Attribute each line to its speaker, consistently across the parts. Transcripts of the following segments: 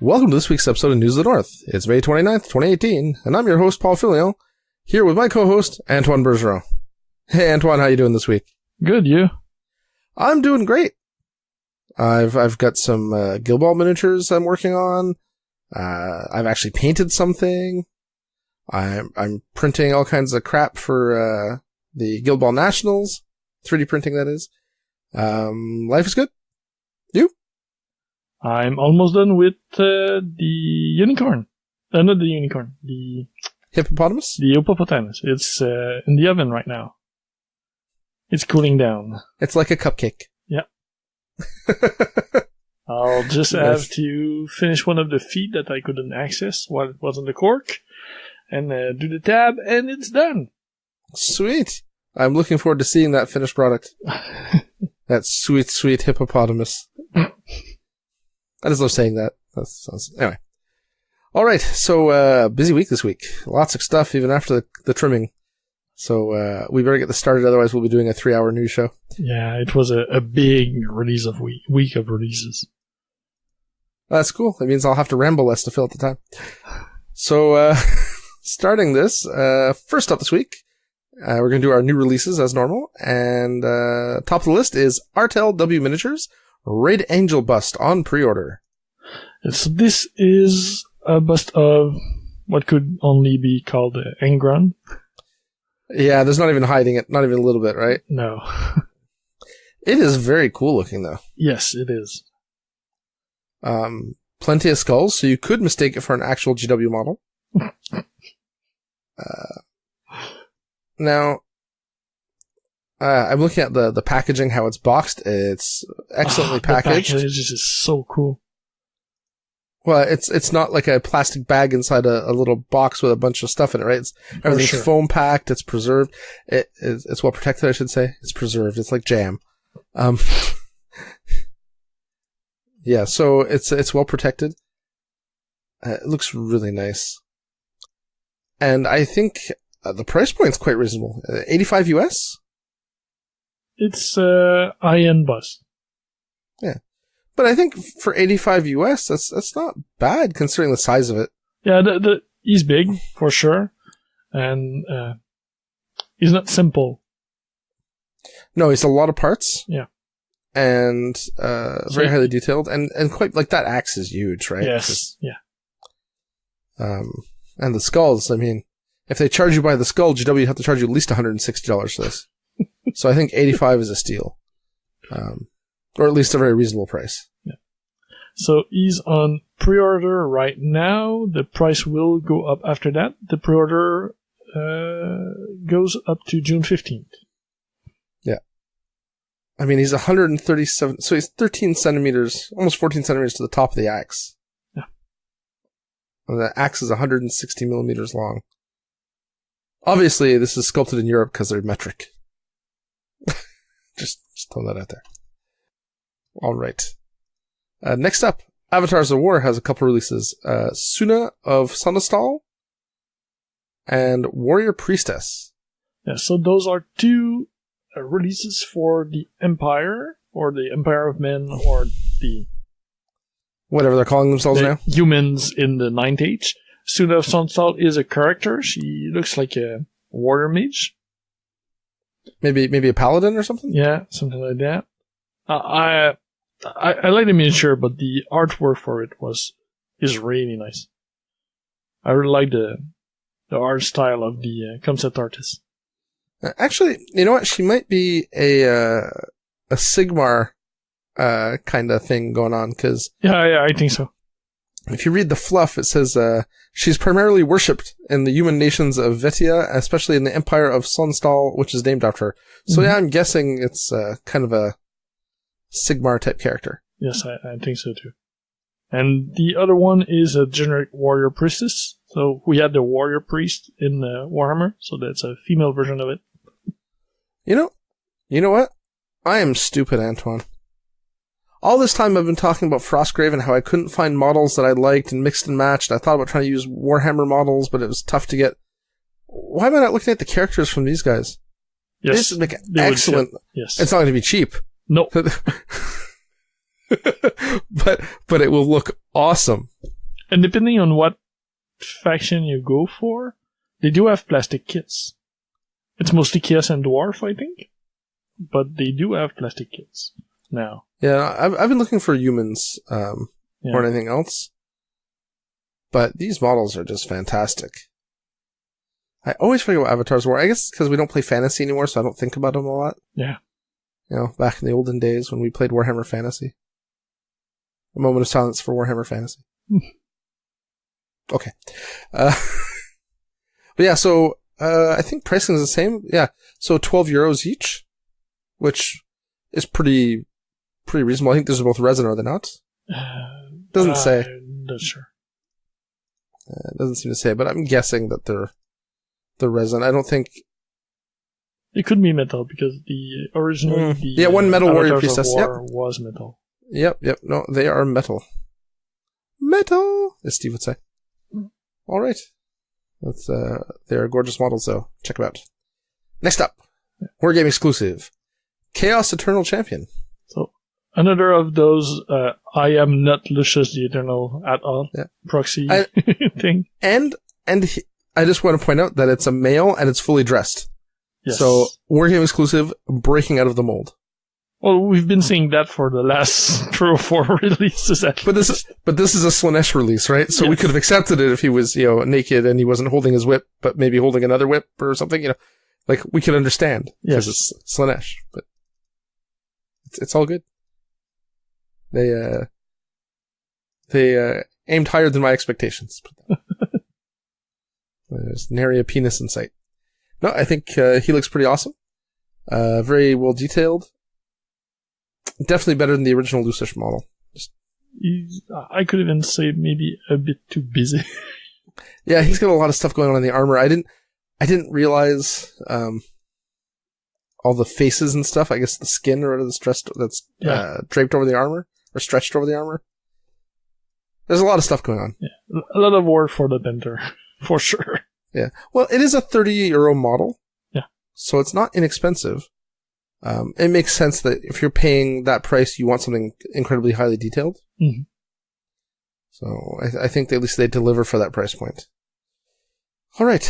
Speaker 1: Welcome to this week's episode of News of the North. It's May 29th, 2018, and I'm your host, Paul Filio, here with my co-host, Antoine Bergeron. Hey, Antoine, how you doing this week?
Speaker 2: Good, you?
Speaker 1: I'm doing great. I've got some Guild Ball miniatures I'm working on. I've actually painted something. I'm printing all kinds of crap for the Guild Ball Nationals. 3D printing, that is. Life is good. You?
Speaker 2: I'm almost done with the unicorn. Not the unicorn. The
Speaker 1: hippopotamus?
Speaker 2: The hippopotamus. It's in the oven right now. It's cooling down.
Speaker 1: It's like a cupcake.
Speaker 2: Yeah. I'll just have to finish one of the feet that I couldn't access while it was on the cork, and do the tab, and it's done.
Speaker 1: Sweet. I'm looking forward to seeing that finished product. That sweet, sweet hippopotamus. I just love saying that. Anyway. Alright, so busy week this week. Lots of stuff, even after the trimming. So we better get this started, otherwise we'll be doing a 3-hour news show.
Speaker 2: Yeah, it was a big release of week of releases.
Speaker 1: That's cool. That means I'll have to ramble less to fill out the time. So, starting this, first up this week, we're going to do our new releases as normal. And top of the list is Artel W Miniatures Red Angel Bust on pre-order.
Speaker 2: So this is a bust of what could only be called Engron.
Speaker 1: Yeah, there's not even hiding it. Not even a little bit, right?
Speaker 2: No.
Speaker 1: It is very cool looking, though.
Speaker 2: Yes, it is.
Speaker 1: Plenty of skulls, so you could mistake it for an actual GW model. Now, I'm looking at the packaging, how it's boxed. It's excellently packaged.
Speaker 2: The package is so cool.
Speaker 1: Well, it's not like a plastic bag inside a little box with a bunch of stuff in it, right? Everything's foam packed. It's preserved. It's well protected, I should say. It's preserved. It's like jam. Yeah, so it's well protected. It looks really nice. And I think the price point's quite reasonable. $85 US?
Speaker 2: It's high-end bust.
Speaker 1: Yeah. But I think for $85 US, that's not bad considering the size of it.
Speaker 2: Yeah, he's big, for sure. And he's not simple.
Speaker 1: No, he's a lot of parts.
Speaker 2: Yeah.
Speaker 1: And very highly detailed. And quite, like, that axe is huge, right?
Speaker 2: Yes, yeah.
Speaker 1: And the skulls, I mean, if they charge you by the skull, GW would have to charge you at least $160 for this. So I think 85 is a steal. Or at least a very reasonable price.
Speaker 2: Yeah. So he's on pre-order right now. The price will go up after that. The pre-order goes up to June 15th.
Speaker 1: Yeah. I mean, he's 137, so he's 13 centimeters, almost 14 centimeters to the top of the axe.
Speaker 2: Yeah.
Speaker 1: And the axe is 160 millimeters long. Obviously, this is sculpted in Europe because they're metric. Just throwing that out there. All right. Next up, Avatars of War has a couple releases. Sunna of Sonnstahl and Warrior Priestess.
Speaker 2: Yeah, so those are two releases for the Empire, or the Empire of Men, or the...
Speaker 1: whatever they're calling themselves now.
Speaker 2: Humans in the Ninth Age. Sunna of Sonnstahl is a character. She looks like a warrior mage.
Speaker 1: Maybe a paladin or something?
Speaker 2: Yeah, something like that. I like the miniature, but the artwork for it is really nice. I really like the art style of the concept artist.
Speaker 1: Actually, you know what? She might be a Sigmar kind of thing going on, because...
Speaker 2: Yeah, I think so.
Speaker 1: If you read the fluff, it says she's primarily worshipped in the human nations of Vetia, especially in the Empire of Sonnstahl, which is named after her. So yeah, I'm guessing it's kind of a Sigmar-type character.
Speaker 2: Yes, I think so too. And the other one is a generic warrior priestess. So we had the warrior priest in Warhammer, so that's a female version of it.
Speaker 1: You know what? I am stupid, Antoine. All this time I've been talking about Frostgrave and how I couldn't find models that I liked and mixed and matched. I thought about trying to use Warhammer models, but it was tough to get. Why am I not looking at the characters from these guys?
Speaker 2: Yes.
Speaker 1: This would make excellent.
Speaker 2: Yes.
Speaker 1: It's not going to be cheap.
Speaker 2: No.
Speaker 1: but it will look awesome.
Speaker 2: And depending on what faction you go for, they do have plastic kits. It's mostly Chaos and Dwarf, I think. But they do have plastic kits now.
Speaker 1: Yeah, I've been looking for humans or anything else. But these models are just fantastic. I always forget what avatars were. I guess because we don't play fantasy anymore, so I don't think about them a lot.
Speaker 2: Yeah.
Speaker 1: You know, back in the olden days when we played Warhammer Fantasy. A moment of silence for Warhammer Fantasy. Okay. But yeah, so I think pricing is the same. Yeah, so €12 each, which is pretty reasonable. I think these are both resin, are they not? Doesn't say.
Speaker 2: I'm not sure.
Speaker 1: It doesn't seem to say, but I'm guessing that they're resin. I don't think
Speaker 2: it could be metal because the original
Speaker 1: one metal warrior
Speaker 2: Avatars
Speaker 1: priestess.
Speaker 2: of War was metal.
Speaker 1: Yep. No, they are metal. Metal, as Steve would say. All right. That's they're gorgeous models, though. Check them out. Next up, Wargame exclusive, Chaos Eternal Champion.
Speaker 2: So another of those I am not Lucius the Eternal at all proxy thing.
Speaker 1: And I just want to point out that it's a male and it's fully dressed.
Speaker 2: Yes.
Speaker 1: So Wargame exclusive, breaking out of the mold.
Speaker 2: Well, we've been seeing that for the last 3 or 4 releases.
Speaker 1: But this is a Slaanesh release, right? So we could have accepted it if he was, naked and he wasn't holding his whip, but maybe holding another whip or something. Like we could understand because it's Slaanesh. But it's all good. They aimed higher than my expectations. There's nary a penis in sight. No, I think he looks pretty awesome. Very well detailed. Definitely better than the original Lucish model.
Speaker 2: I could even say maybe a bit too busy.
Speaker 1: Yeah, he's got a lot of stuff going on in the armor. I didn't realize all the faces and stuff. I guess the skin or that's draped over the armor or stretched over the armor. There's a lot of stuff going on.
Speaker 2: Yeah, a lot of work for the painter, for sure.
Speaker 1: Yeah. Well, it is a €30 model.
Speaker 2: Yeah.
Speaker 1: So it's not inexpensive. It makes sense that if you're paying that price, you want something incredibly highly detailed.
Speaker 2: Mm-hmm.
Speaker 1: So I think at least they deliver for that price point. All right.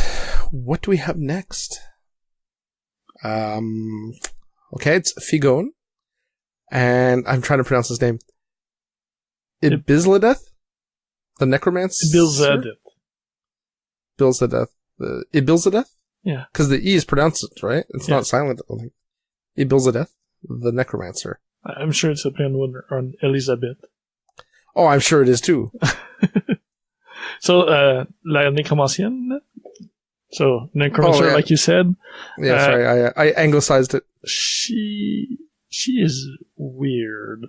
Speaker 1: What do we have next? Okay, it's Figone. And I'm trying to pronounce his name. Ebylzadeath? The necromancer?
Speaker 2: Ebylzadeath.
Speaker 1: Ebylzadeath?
Speaker 2: Yeah.
Speaker 1: Because the E is pronounced, right? It's not silent, I don't think. Ebylzadeath, the necromancer.
Speaker 2: I'm sure it's a pen on Elizabeth.
Speaker 1: Oh, I'm sure it is too.
Speaker 2: So, la nécromancienne. So, necromancer, like you said.
Speaker 1: Yeah, sorry, I anglicized it.
Speaker 2: She is weird.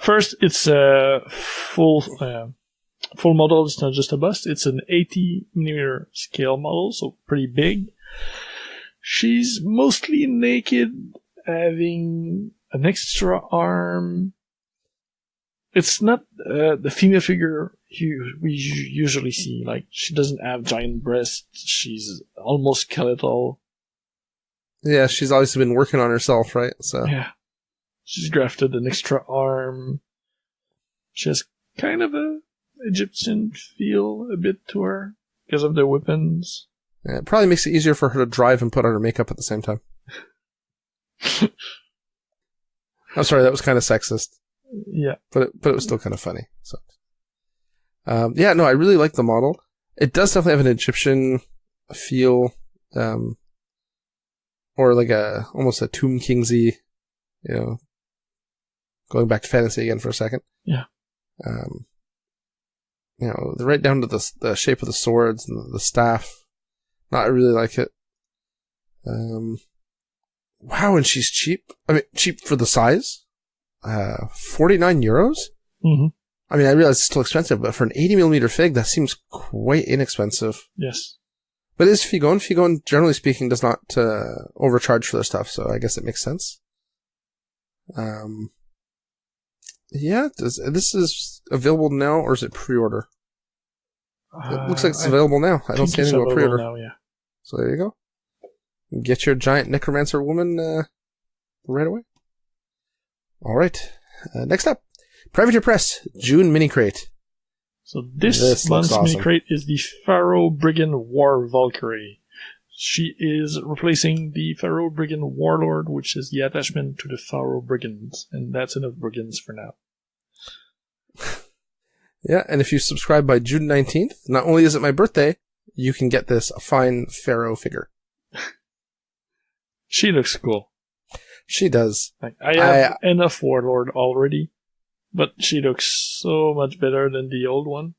Speaker 2: First, it's a full model. It's not just a bust. It's an 80mm scale model, so pretty big. She's mostly naked, having an extra arm. It's not the female figure we usually see. Like, she doesn't have giant breasts. She's almost skeletal.
Speaker 1: Yeah, she's obviously been working on herself, right? So
Speaker 2: yeah, she's grafted an extra arm. She has kind of a Egyptian feel a bit to her because of the weapons.
Speaker 1: Yeah, it probably makes it easier for her to drive and put on her makeup at the same time. I'm sorry, that was kind of sexist.
Speaker 2: Yeah.
Speaker 1: But it was still kind of funny. So, yeah, no, I really like the model. It does definitely have an Egyptian feel, or like almost a Tomb Kingsy, going back to fantasy again for a second.
Speaker 2: Yeah.
Speaker 1: Right down to the shape of the swords and the staff. No, I really like it. Wow, and she's cheap. I mean, cheap for the size. €49?
Speaker 2: Mm-hmm.
Speaker 1: I mean, I realize it's still expensive, but for an 80mm fig, that seems quite inexpensive.
Speaker 2: Yes.
Speaker 1: But it's Figone. Figone, generally speaking, does not overcharge for their stuff, so I guess it makes sense. Yeah, this is available now, or is it pre-order? It looks like it's available now. I don't see anything about pre-order.
Speaker 2: Now, yeah.
Speaker 1: So there you go. Get your giant necromancer woman right away. All right. Next up, Privateer Press, June Mini Crate.
Speaker 2: So this month's
Speaker 1: awesome.
Speaker 2: mini crate is the Pharaoh Brigand War Valkyrie. She is replacing the Pharaoh Brigand Warlord, which is the attachment to the Pharaoh Brigands, and that's enough Brigands for now.
Speaker 1: Yeah, and if you subscribe by June 19th, not only is it my birthday, you can get this fine Pharaoh figure.
Speaker 2: She looks cool.
Speaker 1: She does.
Speaker 2: Like, I have enough Warlord already, but she looks so much better than the old one.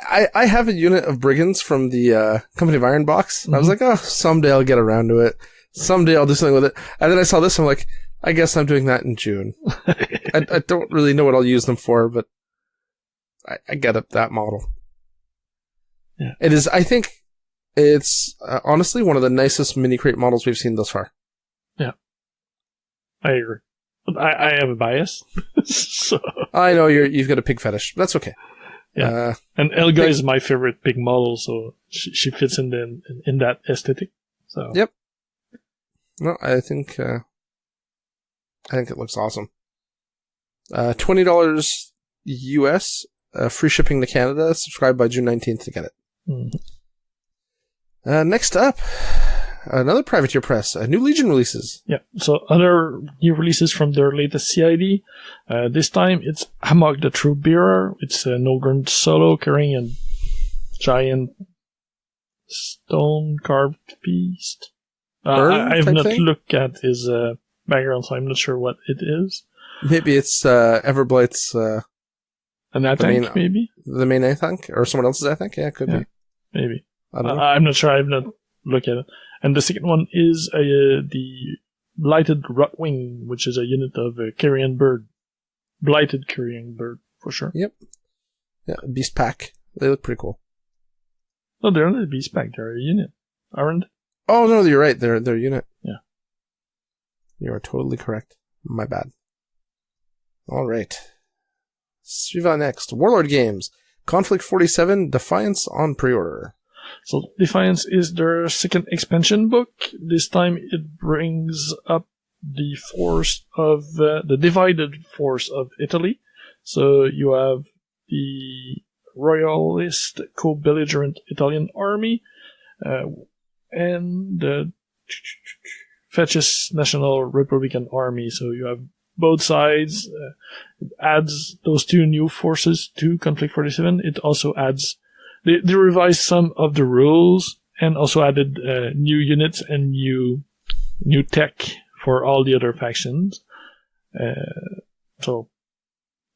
Speaker 1: I have a unit of Brigands from the Company of Iron box. Mm-hmm. I was like, oh, someday I'll get around to it. Someday I'll do something with it. And then I saw this, I'm like, I guess I'm doing that in June. I don't really know what I'll use them for, but I get it, that model.
Speaker 2: Yeah.
Speaker 1: It is, I think, it's honestly one of the nicest mini crate models we've seen thus far.
Speaker 2: Yeah. I agree. But I have a bias. So.
Speaker 1: I know you've got a pig fetish, but that's okay.
Speaker 2: Yeah. And Elga is my favorite pig model, so she fits in that aesthetic. So.
Speaker 1: Yep. No, I think it looks awesome. $20 US, free shipping to Canada. Subscribe by June 19th to get it.
Speaker 2: Mm-hmm.
Speaker 1: Next up, another Privateer Press, new Legion releases.
Speaker 2: Yeah, so other new releases from their latest CID. This time it's Hammock the True Bearer. It's an Ogre solo carrying a giant stone carved beast. I've not looked at his background, so I'm not sure what it is.
Speaker 1: Maybe it's Everblight's
Speaker 2: an Athank, maybe?
Speaker 1: The main Athank? Or someone else's Athank? Yeah, it could be.
Speaker 2: Maybe.
Speaker 1: I don't know.
Speaker 2: I'm not sure. I've not looked at it. And the second one is the Blighted Rotwing, which is a unit of a carrion bird. Blighted carrion bird, for sure.
Speaker 1: Yep. Yeah, Beast Pack. They look pretty cool.
Speaker 2: No, they're not a Beast Pack. They're a unit, aren't they?
Speaker 1: Oh, no, you're right. They're a unit.
Speaker 2: Yeah.
Speaker 1: You are totally correct. My bad. All right. Suivant next. Warlord Games. Conflict 47, Defiance on pre-order.
Speaker 2: So Defiance is their second expansion book. This time it brings up the force of the divided force of Italy. So you have the royalist co-belligerent Italian army and the fascist National Republican army. So you have both sides. It adds those two new forces to Conflict 47. It also adds... They revised some of the rules and also added new units and new tech for all the other factions. So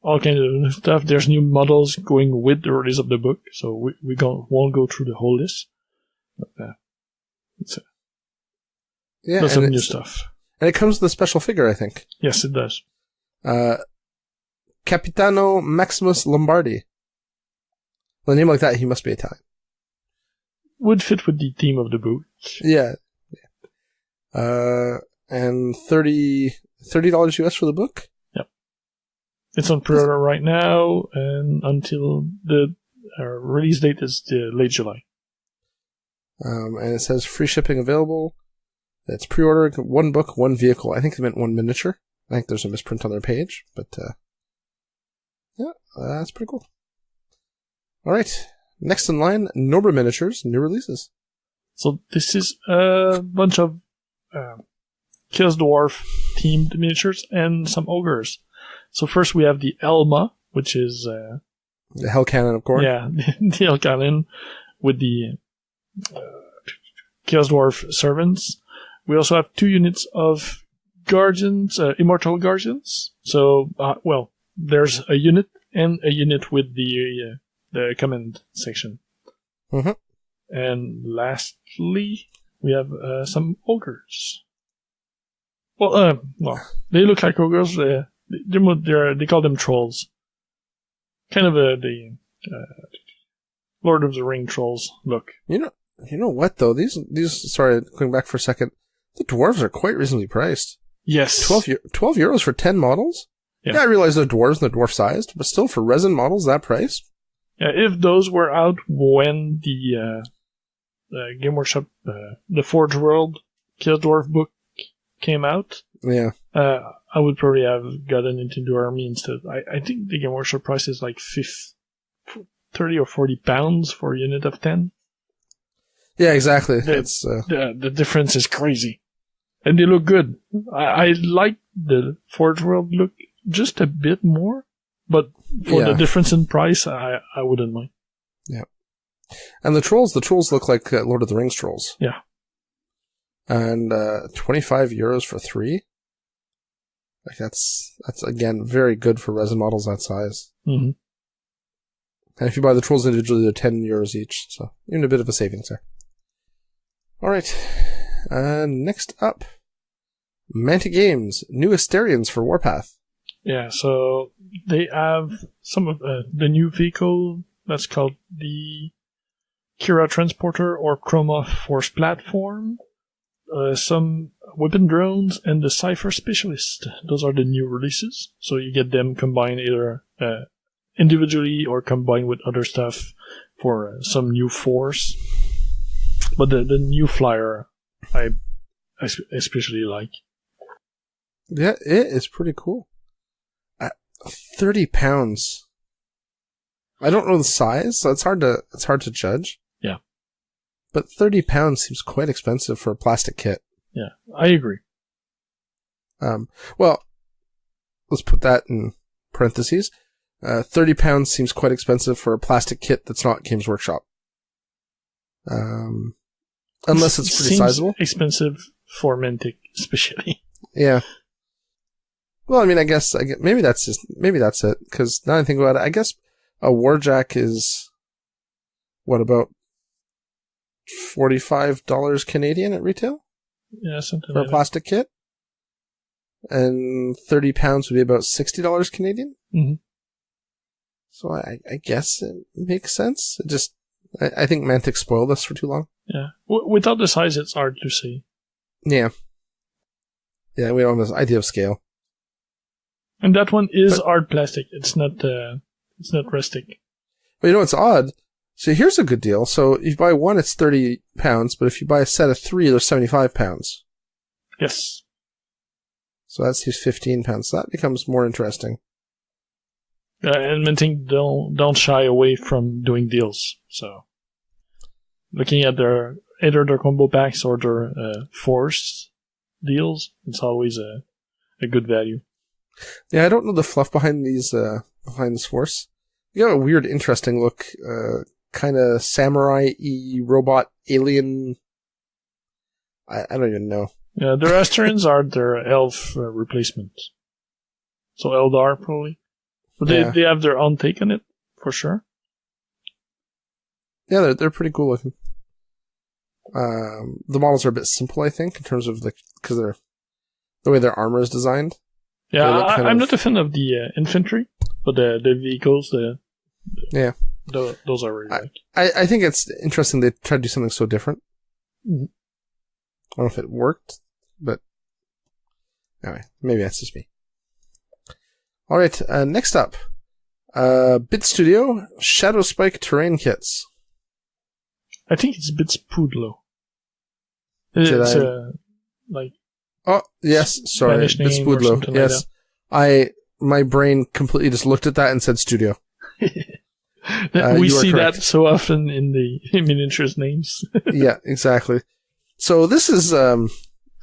Speaker 2: all kinds of new stuff. There's new models going with the release of the book, so we won't go through the whole list. But it's lots of new stuff.
Speaker 1: And it comes with a special figure, I think.
Speaker 2: Yes, it does.
Speaker 1: Capitano Maximus Lombardi. With a name like that, he must be Italian.
Speaker 2: Would fit with the theme of the book.
Speaker 1: Yeah. And $30 US for the book?
Speaker 2: Yep. It's on pre-order right now, and until the release date is late July.
Speaker 1: And it says free shipping available. It's pre-order, one book, one vehicle. I think they meant one miniature. I think there's a misprint on their page, but yeah, that's pretty cool. All right. Next in line, Norba Miniatures, new releases.
Speaker 2: So this is a bunch of Chaos Dwarf themed miniatures and some ogres. So first we have the Elma, which is
Speaker 1: the Hell Cannon, of course.
Speaker 2: Yeah, the Hell Cannon with the Chaos Dwarf servants. We also have 2 units of Guardians, Immortal Guardians. So, there's a unit and a unit with the command section.
Speaker 1: Mm-hmm.
Speaker 2: And lastly, we have some ogres. Well, they look like ogres. They call them trolls. Kind of the Lord of the Ring trolls look.
Speaker 1: You know what though? These. Sorry, going back for a second. The dwarves are quite reasonably priced.
Speaker 2: Yes.
Speaker 1: 12 euros for 10 models? Yeah, I realize they're dwarves and they're dwarf-sized, but still for resin models, that price?
Speaker 2: Yeah, if those were out when the Game Workshop, the Forge World Chaos Dwarf book came out,
Speaker 1: Yeah.
Speaker 2: I would probably have gotten into the army instead. I think the Game Workshop price is like 30 or 40 pounds for a unit of 10.
Speaker 1: Yeah, exactly.
Speaker 2: The difference is crazy. And they look good. I like the Forge World look just a bit more, but for the difference in price, I wouldn't mind.
Speaker 1: Yeah. And the trolls look like Lord of the Rings trolls.
Speaker 2: Yeah.
Speaker 1: And 25 euros for 3. Like that's again very good for resin models that size.
Speaker 2: Mm-hmm.
Speaker 1: And if you buy the trolls individually, they're 10 euros each, so even a bit of a savings there. All right. Next up, Mantic Games, new Asterians for Warpath.
Speaker 2: Yeah, so they have some of the new vehicle that's called the Kira Transporter or Chroma Force Platform, some weapon drones, and the Cypher Specialist. Those are the new releases, so you get them combined either individually or combined with other stuff for some new force. But the new flyer, I especially like.
Speaker 1: Yeah, it is pretty cool. 30 pounds. I don't know the size, so it's hard to judge.
Speaker 2: Yeah.
Speaker 1: But 30 pounds seems quite expensive for a plastic kit.
Speaker 2: Yeah, I agree.
Speaker 1: Well, let's put that in parentheses. 30 pounds seems quite expensive for a plastic kit that's not Games Workshop. Unless it's pretty sizable.
Speaker 2: Expensive for Mantic, especially.
Speaker 1: Yeah. Well, I mean, I guess maybe that's it. Because now I think about it, I guess a Warjack is what, about $45 Canadian at retail?
Speaker 2: Yeah, something
Speaker 1: for
Speaker 2: like
Speaker 1: a plastic kit, and 30 pounds would be about $60 Canadian.
Speaker 2: Mm-hmm.
Speaker 1: So I guess it makes sense. It just I think Mantic spoiled us for too long.
Speaker 2: Yeah, without the size, it's hard to see.
Speaker 1: Yeah, we don't have this idea of scale.
Speaker 2: And that one is hard plastic. It's not rustic.
Speaker 1: But you know what's odd? So here's a good deal. So if you buy one, it's 30 pounds, but if you buy a set of 3, they're 75 pounds.
Speaker 2: Yes.
Speaker 1: So that's 15 pounds. So that becomes more interesting.
Speaker 2: And Mantic don't shy away from doing deals. So looking at either their combo packs or their force deals, it's always a good value.
Speaker 1: Yeah, I don't know the fluff behind these behind this force. You got a weird, interesting look, kind of samurai-y robot alien. I don't even know.
Speaker 2: Yeah, their Asterians are their elf replacements. So Eldar, probably. But they have their own take on it, for sure.
Speaker 1: Yeah, they're pretty cool looking. The models are a bit simple, I think, in terms of because the way their armor is designed.
Speaker 2: Yeah, I'm not a fan of the infantry, but the vehicles, those are really good.
Speaker 1: I think it's interesting they tried to do something so different.
Speaker 2: Mm-hmm.
Speaker 1: I don't know if it worked, but anyway, maybe that's just me. All right, next up, Bitspudlo Shadowspike terrain kits.
Speaker 2: I think it's Bitspudlo.
Speaker 1: Oh, yes, sorry, Bitspudlo. Yes. My brain completely just looked at that and said studio.
Speaker 2: We see that so often in the miniatures names. Yeah,
Speaker 1: exactly. So this is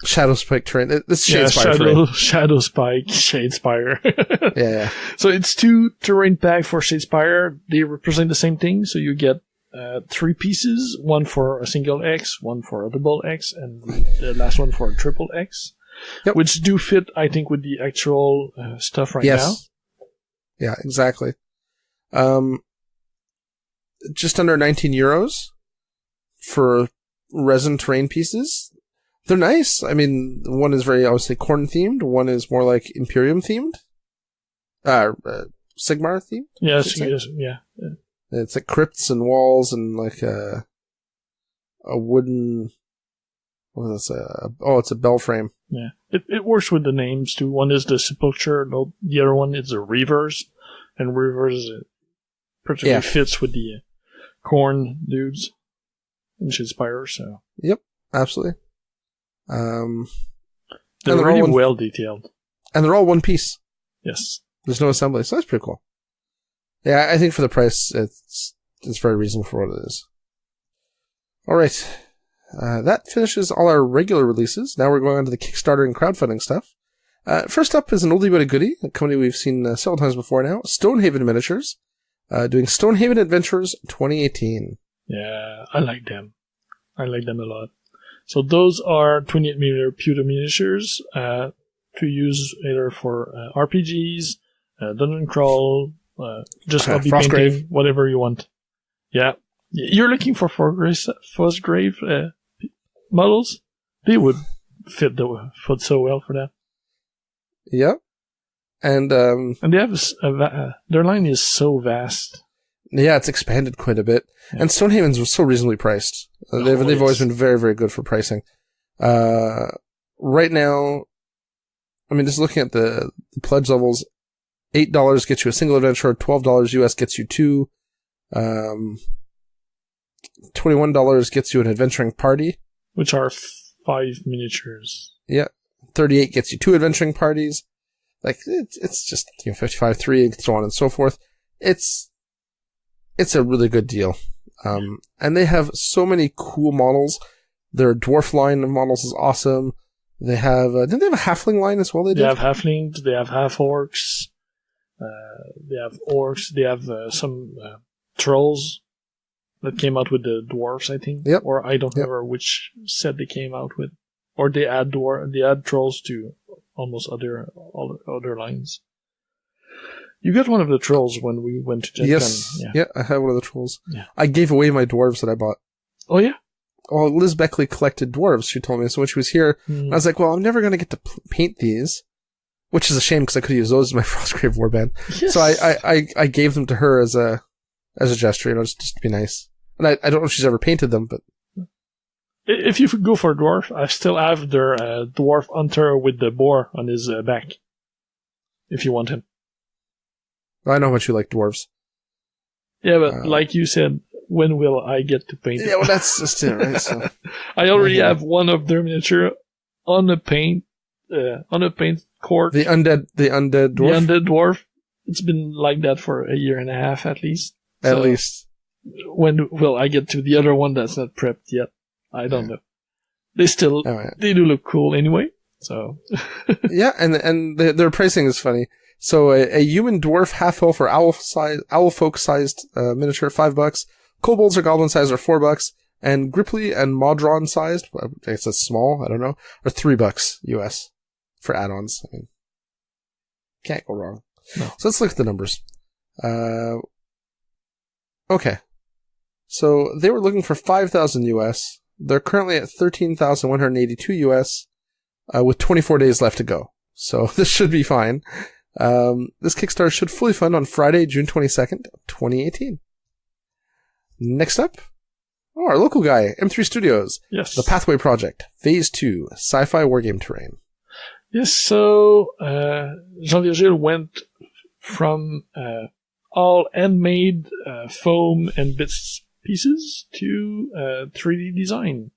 Speaker 1: Shadowspike terrain. This is Shadespire terrain.
Speaker 2: Shadowspike, Shadespire.
Speaker 1: Yeah.
Speaker 2: So it's 2 terrain packs for Shadespire. They represent the same thing. So you get 3 pieces, one for a single X, one for a double X, and the last one for a triple X, which do fit, I think, with the actual stuff right now.
Speaker 1: Yeah, exactly. Just under 19 euros for resin terrain pieces. They're nice. I mean, one is very obviously Khorne themed, one is more like Imperium themed. Sigmar themed?
Speaker 2: Yeah.
Speaker 1: It's like crypts and walls and like a wooden. What is this? It's a bell frame.
Speaker 2: Yeah, it works with the names too. One is the Sepulchre, the other one is the Reavers, and Reavers particularly fits with the Khorne dudes in Shadespire. So
Speaker 1: yep, absolutely.
Speaker 2: They're really well detailed.
Speaker 1: And they're all one piece.
Speaker 2: Yes.
Speaker 1: There's no assembly, so that's pretty cool. Yeah, I think for the price, it's very reasonable for what it is. Alright. That finishes all our regular releases. Now we're going on to the Kickstarter and crowdfunding stuff. First up is an oldie but a goodie, a company we've seen several times before now, Stonehaven Miniatures, doing Stonehaven Adventures 2018.
Speaker 2: Yeah, I like them. I like them a lot. So those are 28mm pewter miniatures to use either for RPGs, dungeon crawl, just hobby painting, whatever you want. Yeah. You're looking for Frostgrave models? They would fit so well for that.
Speaker 1: Yep. And
Speaker 2: they have their line is so vast.
Speaker 1: Yeah, it's expanded quite a bit. Yeah. And Stonehaven's was so reasonably priced. They've always been very, very good for pricing. Right now, I mean, just looking at the pledge levels, $8 gets you a single adventure, $12 US gets you 2, $21 gets you an adventuring party.
Speaker 2: Which are 5 miniatures.
Speaker 1: Yeah. $38 gets you 2 adventuring parties. Like, it's just, 55, 3, and so on and so forth. It's a really good deal. And they have so many cool models. Their dwarf line of models is awesome. They have, didn't they have a halfling line as well?
Speaker 2: They have halflings, they have half-orcs, they have orcs, they have some trolls that came out with the dwarves, I think.
Speaker 1: Yep.
Speaker 2: Or I don't remember which set they came out with. Or they add trolls to almost all other lines. You got one of the trolls when we went to Gen Con.
Speaker 1: Yes. Yeah, I have one of the trolls.
Speaker 2: Yeah.
Speaker 1: I gave away my dwarves that I bought.
Speaker 2: Oh, yeah?
Speaker 1: Well, Liz Beckley collected dwarves, she told me. So when she was here, I was like, well, I'm never going to get to paint these, which is a shame because I could have used those as my Frostgrave warband. Yes. So I gave them to her as a gesture, just to be nice. And I don't know if she's ever painted them, but...
Speaker 2: If you go for a dwarf, I still have their dwarf hunter with the boar on his back. If you want him.
Speaker 1: I know how much you like dwarves.
Speaker 2: Yeah, but like you said, when will I get to paint them?
Speaker 1: Yeah, well, that's just it, right? So,
Speaker 2: I already have one of their miniature on a paint court.
Speaker 1: The undead dwarf?
Speaker 2: The undead dwarf. It's been like that for a year and a half at least.
Speaker 1: At least.
Speaker 2: When will I get to the other one that's not prepped yet? I don't know. They still, they do look cool anyway, so.
Speaker 1: Yeah, and their pricing is funny. So a human dwarf, half-elf, or owl folk sized miniature, $5. Kobolds or goblin sized are $4. And Gripply and Modron sized, I guess that's small, I don't know, are $3 US for add-ons. I mean, can't go wrong. No. So let's look at the numbers. Okay. So they were looking for 5,000 US. They're currently at 13,182 US, with 24 days left to go. So this should be fine. This Kickstarter should fully fund on Friday, June 22nd, 2018. Next up, our local guy, M3 Studios.
Speaker 2: Yes.
Speaker 1: The Pathway Project, Phase 2, Sci-Fi Wargame Terrain.
Speaker 2: Yes, so Jean Virgile went from all handmade foam and bits pieces to 3D design.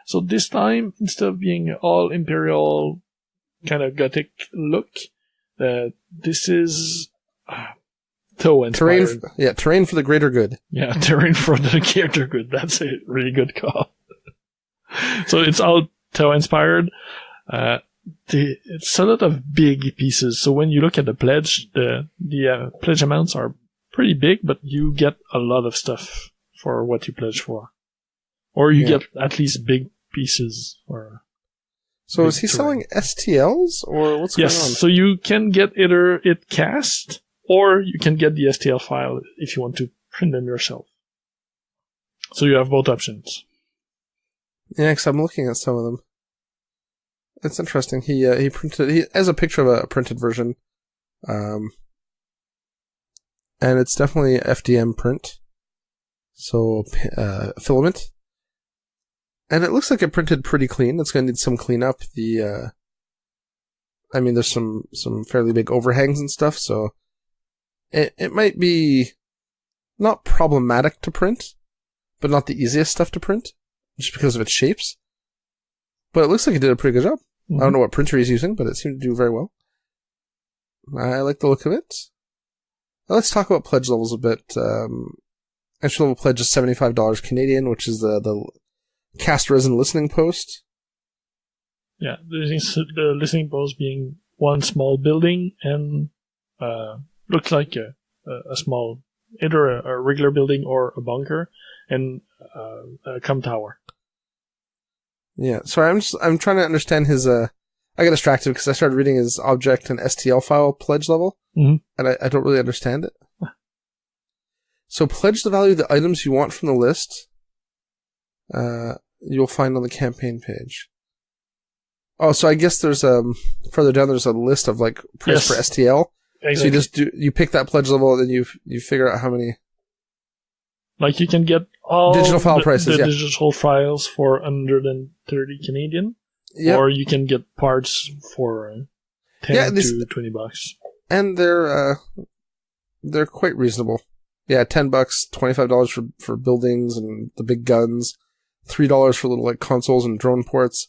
Speaker 2: So this time, instead of being all imperial kind of gothic look, this is Toe-inspired.
Speaker 1: Terrain for the greater good.
Speaker 2: Yeah, terrain for the greater good. That's a really good call. So it's all Toe-inspired. It's a lot of big pieces. So when you look at the pledge, the pledge amounts are pretty big, but you get a lot of stuff for what you pledge for. Or you get at least big pieces.
Speaker 1: So is he selling STLs, or what's going on?
Speaker 2: Yes, so you can get either it cast, or you can get the STL file if you want to print them yourself. So you have both options.
Speaker 1: Yeah, because I'm looking at some of them. It's interesting. He has a picture of a printed version. And it's definitely FDM print. So, filament. And it looks like it printed pretty clean. It's going to need some cleanup. There's some fairly big overhangs and stuff, so it might be not problematic to print, but not the easiest stuff to print, just because of its shapes. But it looks like it did a pretty good job. I don't know what printer he's using, but it seemed to do very well. I like the look of it. Now let's talk about pledge levels a bit. Entry level pledge is $75 Canadian, which is the cast resin listening post.
Speaker 2: Yeah, the listening post being one small building and looks like a small, either a regular building or a bunker, and a comm tower.
Speaker 1: Yeah, sorry, I'm trying to understand his. I got distracted because I started reading his object and STL file pledge level, and I don't really understand it. So pledge the value of the items you want from the list. You'll find on the campaign page. Oh, so I guess there's further down there's a list of like price for STL. Exactly. So you pick that pledge level and then you figure out how many.
Speaker 2: Like you can get all
Speaker 1: digital file prices,
Speaker 2: the digital files for 130 Canadian, or you can get parts for 10 to $20.
Speaker 1: And they're quite reasonable. Yeah, $10, $25 for buildings and the big guns, $3 for little like consoles and drone ports.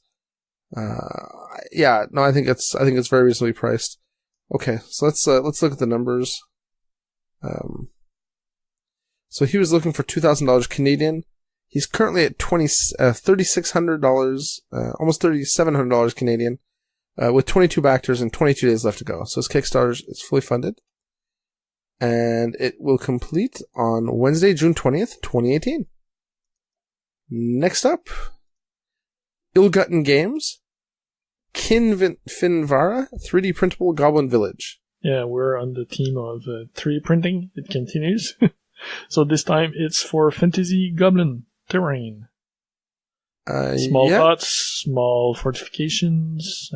Speaker 1: I think it's very reasonably priced. Okay, so let's look at the numbers. So he was looking for $2,000 Canadian. He's currently at $3,600, almost $3,700 Canadian, with 22 backers and 22 days left to go. So his Kickstarter is fully funded, and it will complete on Wednesday, June 20th, 2018. Next up, Ill-Gotten Games. Finvara, 3D printable Goblin Village.
Speaker 2: Yeah, we're on the theme of 3D printing. It continues. So this time it's for fantasy goblin terrain. Small huts, small fortifications,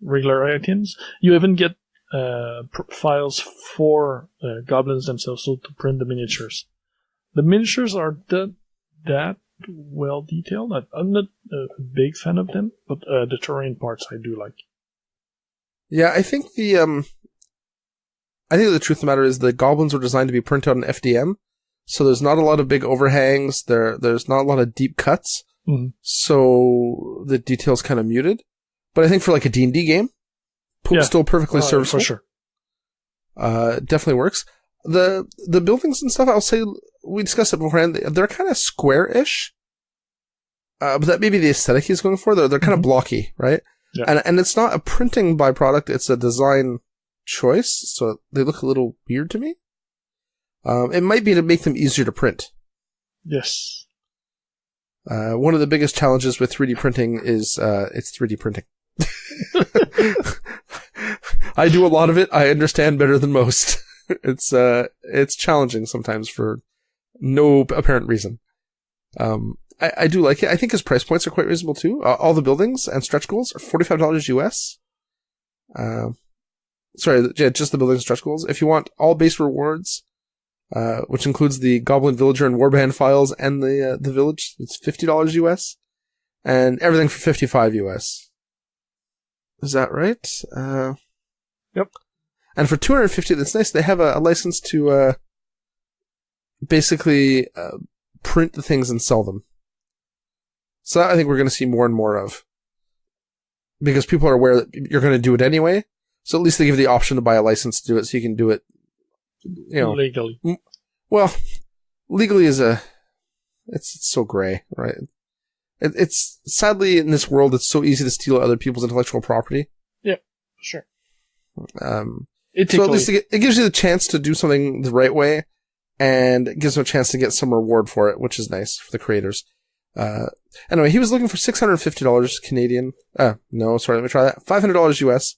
Speaker 2: regular items. You even get files for goblins themselves, so to print the miniatures. The miniatures are that well detailed. I'm not a big fan of them, but the terrain parts I do like.
Speaker 1: Yeah, I think the truth of the matter is the goblins were designed to be printed on FDM, so there's not a lot of big overhangs. There's not a lot of deep cuts, so the detail's kind of muted. But I think for like a D&D game, still perfectly serviceable.
Speaker 2: For sure.
Speaker 1: Definitely works. The buildings and stuff, I'll say, we discussed it beforehand, they're kind of square-ish. But that may be the aesthetic he's going for. They're kind of blocky, right? Yeah. And it's not a printing byproduct, it's a design choice, so they look a little weird to me. It might be to make them easier to print.
Speaker 2: Yes.
Speaker 1: One of the biggest challenges with 3D printing is it's 3D printing. I do a lot of it. I understand better than most. It's challenging sometimes for no apparent reason. I do like it. I think his price points are quite reasonable too. All the buildings and stretch goals are $45 US. Just the buildings and stretch goals. If you want all base rewards, which includes the Goblin Villager and Warband files and the village, it's $50 US. And everything for $55 US. Is that right?
Speaker 2: Yep.
Speaker 1: And for $250, that's nice. They have a license to basically print the things and sell them. So that I think we're going to see more and more of. Because people are aware that you're going to do it anyway. So at least they give you the option to buy a license to do it so you can do it,
Speaker 2: legally.
Speaker 1: Well, legally is it's so gray, right? It's sadly in this world, it's so easy to steal other people's intellectual property.
Speaker 2: Yeah, sure.
Speaker 1: So at least it gives you the chance to do something the right way, and it gives them a chance to get some reward for it, which is nice for the creators. Anyway, he was looking for $650 Canadian. Let me try that. $500 US.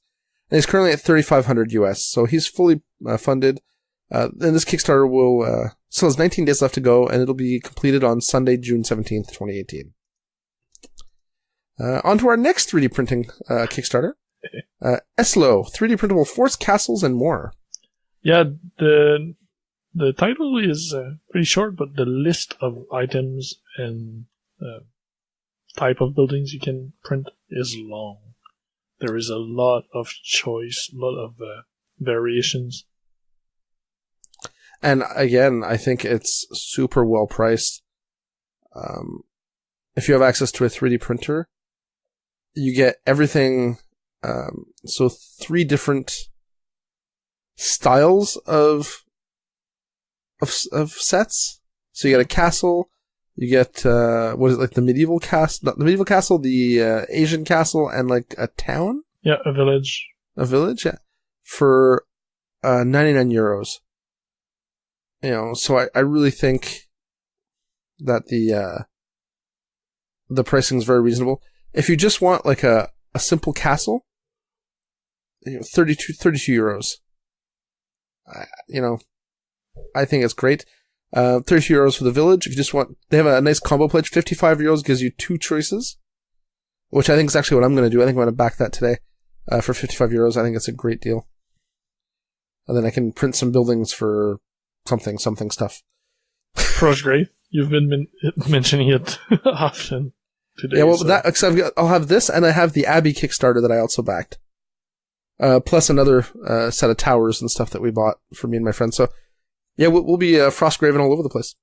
Speaker 1: And he's currently at $3,500 US. So he's fully funded. And this Kickstarter will, still has 19 days left to go, and it'll be completed on Sunday, June 17th, 2018. On to our next 3D printing Kickstarter. ESLO, 3D printable force castles and more.
Speaker 2: Yeah, the title is pretty short, but the list of items and type of buildings you can print is long. There is a lot of choice, a lot of variations.
Speaker 1: And again, I think it's super well priced. If you have access to a 3D printer, you get everything, so 3 different styles of sets. So you get a castle, you get, what is it, like the medieval castle, not the medieval castle, the, Asian castle, and like a town?
Speaker 2: Yeah, a village.
Speaker 1: A village, yeah. For, 99 euros. You know, so I really think that the pricing is very reasonable. If you just want like a simple castle, 32 euros. You know, I think it's great. 32 euros for the village. If you just want, they have a nice combo pledge. 55 euros gives you 2 choices, which I think is actually what I'm going to do. I think I'm going to back that today, for 55 euros. I think it's a great deal. And then I can print some buildings for something stuff.
Speaker 2: Frostgrave. You've been mentioning it often today.
Speaker 1: Yeah, well, so. I'll have this, and I have the Abbey Kickstarter that I also backed. Plus another set of towers and stuff that we bought for me and my friends. So, yeah, we'll be Frostgraving all over the place.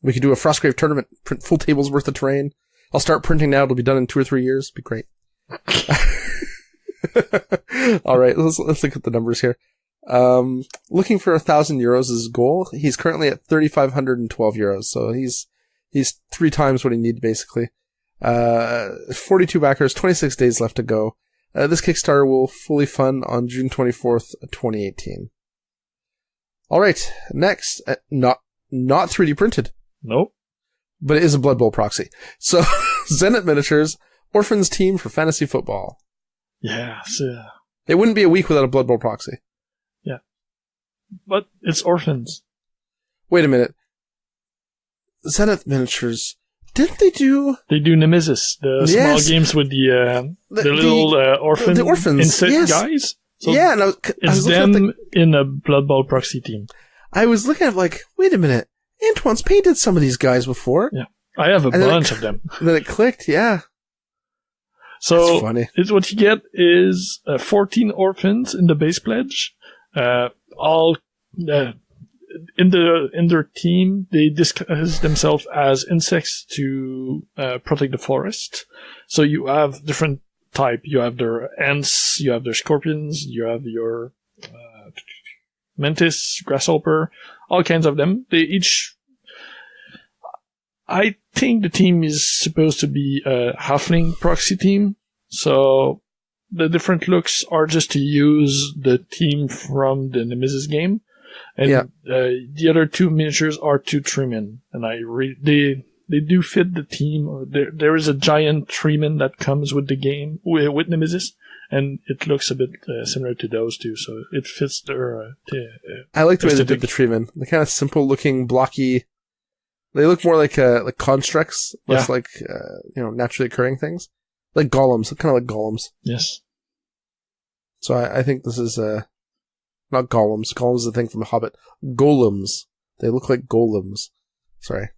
Speaker 1: We could do a Frostgrave tournament, print full tables worth of terrain. I'll start printing now. It'll be done in 2 or 3 years. Be great. All right, let's look at the numbers here. Looking for 1,000 euros is his goal. He's currently at 3,512 euros, so he's 3 times what he needs basically. 42 backers, 26 days left to go. This Kickstarter will fully fund on June 24th, 2018. All right, next, not 3D printed.
Speaker 2: Nope.
Speaker 1: But it is a Blood Bowl proxy. So, Zenith Miniatures, Orphans Team for Fantasy Football.
Speaker 2: Yes.
Speaker 1: It wouldn't be a week without a Blood Bowl proxy.
Speaker 2: Yeah. But it's Orphans.
Speaker 1: Wait a minute. Zenith Miniatures, didn't they do...
Speaker 2: They do Nemesis, the small games with the little orphan
Speaker 1: the orphans,
Speaker 2: insect guys. So
Speaker 1: yeah, and
Speaker 2: it's them in a Blood Bowl proxy team.
Speaker 1: I was looking at like, wait a minute, Antoine's painted some of these guys before.
Speaker 2: Yeah, I have a bunch of them.
Speaker 1: Then it clicked, yeah.
Speaker 2: So
Speaker 1: that's funny.
Speaker 2: What you get is 14 orphans in the base pledge. All in their team, they disguise themselves as insects to protect the forest. So you have different type. You have their ants, you have their scorpions, you have your mantis, grasshopper, all kinds of them. They each... I think the team is supposed to be a halfling proxy team, so the different looks are just to use the team from the Nemesis game, and the other 2 miniatures are to trim in, and they do fit the team. There is a giant treeman that comes with the game, with Nemesis, and it looks a bit similar to those 2, so it fits their...
Speaker 1: I like the way they did the treeman. The kind of simple-looking, blocky... They look more like constructs, less like, naturally occurring things. Like golems, kind of like golems.
Speaker 2: Yes.
Speaker 1: So I think this is, not golems. Golems is the thing from The Hobbit. Golems. They look like golems. Sorry.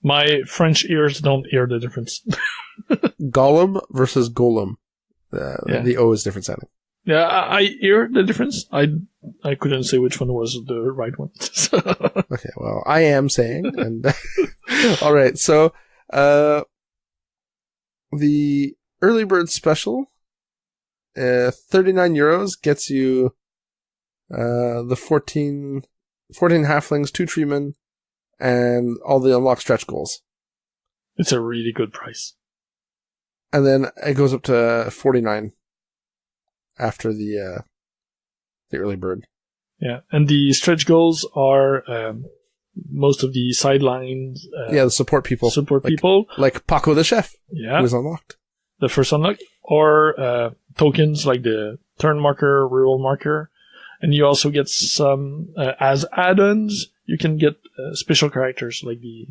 Speaker 2: My French ears don't hear the difference.
Speaker 1: Golem versus golem. The O is different sounding.
Speaker 2: Yeah, I hear the difference. I couldn't say which one was the right one.
Speaker 1: Okay, well, I am saying, and all right. So, the early bird special, 39 euros gets you the 14 halflings, 2 treemen, and all the unlocked stretch goals.
Speaker 2: It's a really good price.
Speaker 1: And then it goes up to 49 after the early bird. Yeah,
Speaker 2: and the stretch goals are most of the sidelines.
Speaker 1: The support people. Like Paco the Chef.
Speaker 2: Yeah.
Speaker 1: Who is unlocked.
Speaker 2: The first unlock. Or tokens like the turn marker, reroll marker. And you also get some, as add-ons, you can get special characters like the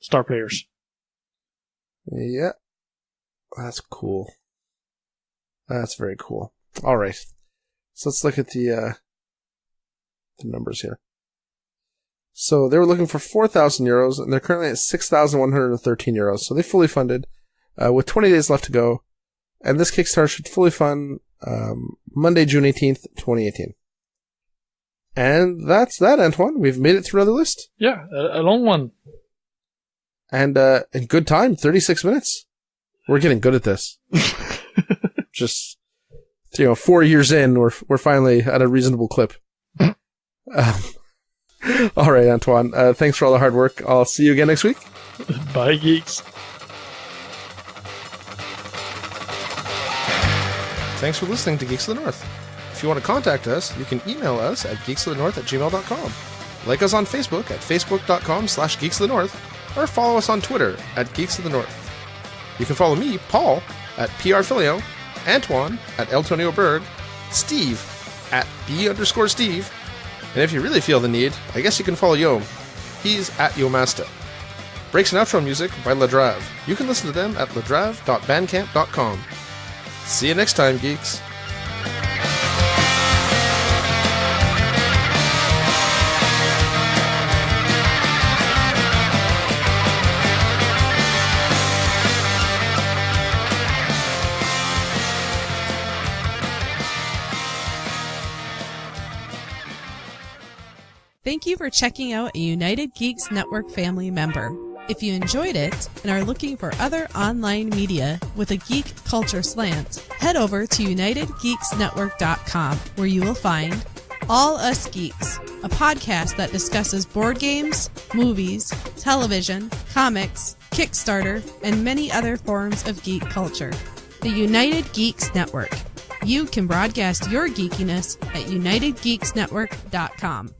Speaker 2: star players.
Speaker 1: Yeah. That's cool. That's very cool. All right. So let's look at the numbers here. So they were looking for 4,000 euros, and they're currently at 6,113 euros. So they fully funded, with 20 days left to go. And this Kickstarter should fully fund Monday, June 18th, 2018. And that's that, Antoine. We've made it through another list.
Speaker 2: Yeah, a long one.
Speaker 1: And in good time, 36 minutes. We're getting good at this. Just, 4 years in, we're finally at a reasonable clip. All right, Antoine. Thanks for all the hard work. I'll see you again next week.
Speaker 2: Bye, geeks.
Speaker 1: Thanks for listening to Geeks of the North. If you want to contact us, you can email us at geeksofthenorth@gmail.com. Like us on Facebook at facebook.com/geeksofthenorth, or follow us on Twitter at Geeks of the North. You can follow me, Paul, at PRFilio, Antoine at Eltonio Berg, Steve at B_Steve, and if you really feel the need, I guess you can follow Yom. He's at Yomasta. Breaks and outro music by Ladrav. You can listen to them at ladrav.bandcamp.com. See you next time, geeks.
Speaker 3: Thank you for checking out a United Geeks Network family member. If you enjoyed it and are looking for other online media with a geek culture slant, head over to UnitedGeeksNetwork.com, where you will find All Us Geeks, a podcast that discusses board games, movies, television, comics, Kickstarter, and many other forms of geek culture. The United Geeks Network. You can broadcast your geekiness at UnitedGeeksNetwork.com.